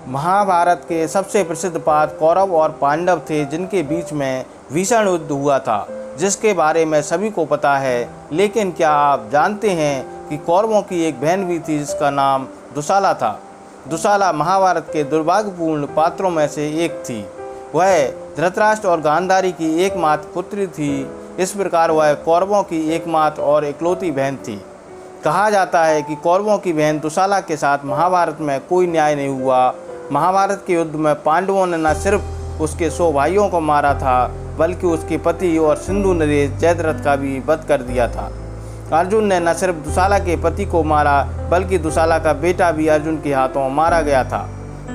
महाभारत के सबसे प्रसिद्ध पात्र कौरव और पांडव थे, जिनके बीच में भीषण युद्ध हुआ था, जिसके बारे में सभी को पता है। लेकिन क्या आप जानते हैं कि कौरवों की एक बहन भी थी जिसका नाम दुशाला था। दुशाला महाभारत के दुर्भाग्यपूर्ण पात्रों में से एक थी। वह धृतराष्ट्र और गांधारी की एकमात्र पुत्री थी। इस प्रकार वह कौरवों की एकमात्र और इकलौती बहन थी। कहा जाता है कि कौरवों की बहन दुशाला के साथ महाभारत में कोई न्याय नहीं हुआ। महाभारत के युद्ध में पांडवों ने न सिर्फ उसके 100 भाइयों को मारा था, बल्कि उसके पति और सिंधु नरेश जयद्रथ का भी वध कर दिया था। अर्जुन ने न सिर्फ दुशाला के पति को मारा, बल्कि दुशाला का बेटा भी अर्जुन के हाथों मारा गया था।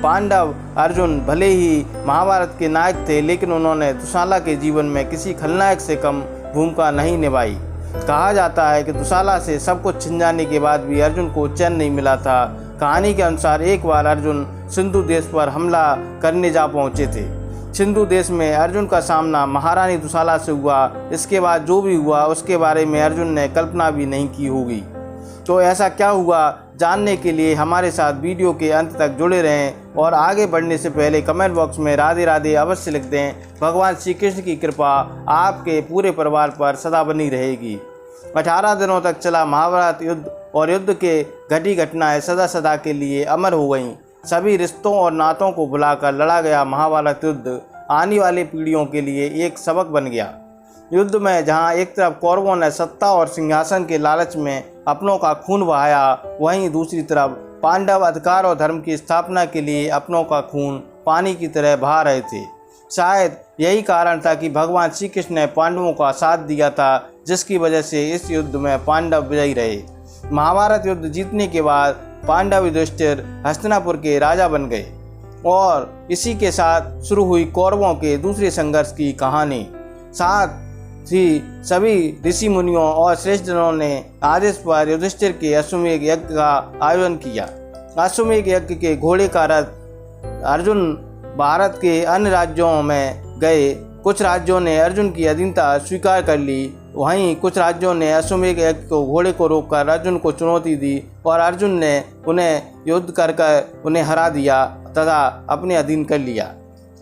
पांडव अर्जुन भले ही महाभारत के नायक थे, लेकिन उन्होंने दुशाला के जीवन में किसी खलनायक से कम भूमिका नहीं निभाई। कहा जाता है कि दुशाला से सब कुछ छिन जाने के बाद भी अर्जुन को चैन नहीं मिला था। कहानी के अनुसार एक बार अर्जुन सिंधु देश पर हमला करने जा पहुंचे थे। सिंधु देश में अर्जुन का सामना महारानी दुशाला से हुआ। इसके बाद जो भी हुआ उसके बारे में अर्जुन ने कल्पना भी नहीं की होगी। तो ऐसा क्या हुआ, जानने के लिए हमारे साथ वीडियो के अंत तक जुड़े रहें और आगे बढ़ने से पहले कमेंट बॉक्स में राधे राधे अवश्य लिख दें। भगवान श्री कृष्ण की कृपा आपके पूरे परिवार पर सदा बनी रहेगी। 18 दिनों तक चला महाभारत युद्ध और युद्ध के घटी घटनाएं सदा सदा के लिए अमर हो गईं। सभी रिश्तों और नातों को भुलाकर लड़ा गया महाभारत युद्ध आने वाली पीढ़ियों के लिए एक सबक बन गया। युद्ध में जहां एक तरफ कौरवों ने सत्ता और सिंहासन के लालच में अपनों का खून बहाया, वहीं दूसरी तरफ पांडव अधिकार और धर्म की स्थापना के लिए अपनों का खून पानी की तरह बहा रहे थे। शायद यही कारण था कि भगवान श्री कृष्ण ने पांडवों का साथ दिया था, जिसकी वजह से इस युद्ध में पांडव विजयी रहे। महाभारत युद्ध जीतने के बाद पांडव युधिष्ठिर हस्तिनापुर के राजा बन गए और इसी के साथ शुरू हुई कौरवों के दूसरे संघर्ष की कहानी। साथ ही सभी ऋषि मुनियों और श्रेष्ठ जनों ने आदेश पर युधिष्ठिर के अश्वमेध यज्ञ का आयोजन किया। अश्वमेध यज्ञ के घोड़े का रथ अर्जुन भारत के अन्य राज्यों में गए। कुछ राज्यों ने अर्जुन की अधीनता स्वीकार कर ली, वहीं कुछ राज्यों ने अश्वमेध यज्ञ को घोड़े को रोककर अर्जुन को चुनौती दी और अर्जुन ने उन्हें युद्ध कर उन्हें हरा दिया तथा अपने अधीन कर लिया।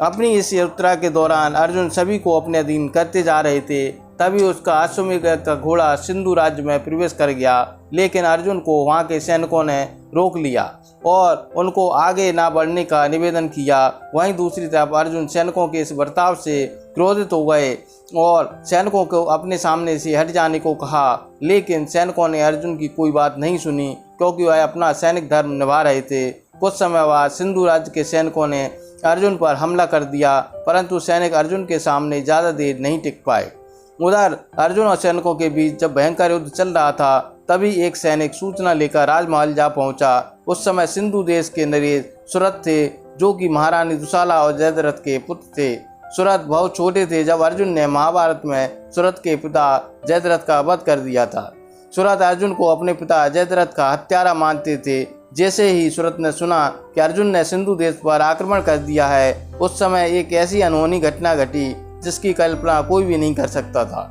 अपनी इस यात्रा के दौरान अर्जुन सभी को अपने अधीन करते जा रहे थे। तभी उसका अश्वमेध यज्ञ का घोड़ा सिंधु राज्य में प्रवेश कर गया, लेकिन अर्जुन को वहां के सैनिकों ने रोक लिया और उनको आगे ना बढ़ने का निवेदन किया। वहीं दूसरी तरफ अर्जुन सैनिकों के इस बर्ताव से क्रोधित हो गए और सैनिकों को अपने सामने से हट जाने को कहा, लेकिन सैनिकों ने अर्जुन की कोई बात नहीं सुनी, क्योंकि वह अपना सैनिक धर्म निभा रहे थे। कुछ समय बाद सिंधु राज्य के सैनिकों ने अर्जुन पर हमला कर दिया, परंतु सैनिक अर्जुन के सामने ज़्यादा देर नहीं टिक पाए। उधर अर्जुन और सैनिकों के बीच जब भयंकर युद्ध चल रहा था, तभी एक सैनिक सूचना लेकर राजमहल जा पहुंचा। उस समय सिंधु देश के नरेश सुरथ थे, जो कि महारानी दुशाला और जयद्रथ के पुत्र थे। सुरथ बहुत छोटे थे जब अर्जुन ने महाभारत में सुरथ के पिता जयद्रथ का वध कर दिया था। सुरथ अर्जुन को अपने पिता जयद्रथ का हत्यारा मानते थे। जैसे ही सुरथ ने सुना कि अर्जुन ने सिंधु देश पर आक्रमण कर दिया है, उस समय एक ऐसी अनहोनी घटना घटी जिसकी कल्पना कोई भी नहीं कर सकता था।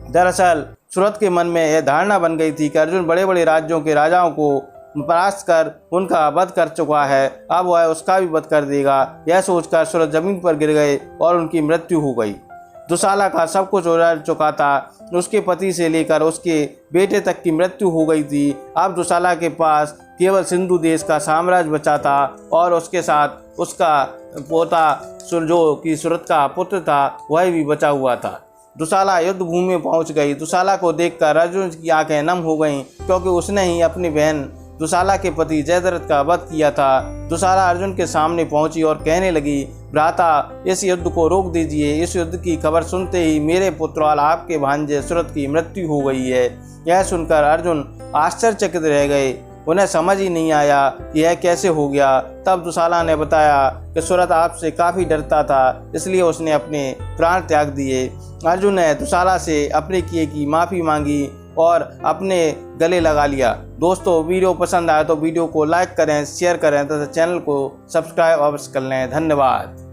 दरअसल सुरथ के मन में यह धारणा बन गई थी कि अर्जुन बड़े बड़े राज्यों के राजाओं को परास्त कर उनका वध कर चुका है, अब वह उसका भी वध कर देगा। यह सोचकर सुरथ जमीन पर गिर गए और उनकी मृत्यु हो गई। दुशाला का सब कुछ उजड़ चुका था। उसके पति से लेकर उसके बेटे तक की मृत्यु हो गई थी। अब दुशाला के पास केवल सिंधु देश का साम्राज्य बचा था और उसके साथ उसका पोता जो कि सुरथ का पुत्र था, वह भी बचा हुआ था। दुशाला युद्ध भूमि में पहुंच गई। दुशाला को देखकर अर्जुन की आंखें नम हो गईं, क्योंकि उसने ही अपनी बहन दुशाला के पति जयद्रथ का वध किया था। दुशाला अर्जुन के सामने पहुंची और कहने लगी, भ्राता, इस युद्ध को रोक दीजिए। इस युद्ध की खबर सुनते ही मेरे पुत्र और आपके भांजे सुरथ की मृत्यु हो गई है। यह सुनकर अर्जुन आश्चर्यचकित रह गए। उन्हें समझ ही नहीं आया कि यह कैसे हो गया। तब दुशाला ने बताया कि सुरथ आपसे काफ़ी डरता था, इसलिए उसने अपने प्राण त्याग दिए। अर्जुन ने दुशाला से अपने किए की माफ़ी मांगी और अपने गले लगा लिया। दोस्तों, वीडियो पसंद आया तो वीडियो को लाइक करें, शेयर करें तथा चैनल को सब्सक्राइब अवश्य कर लें। धन्यवाद।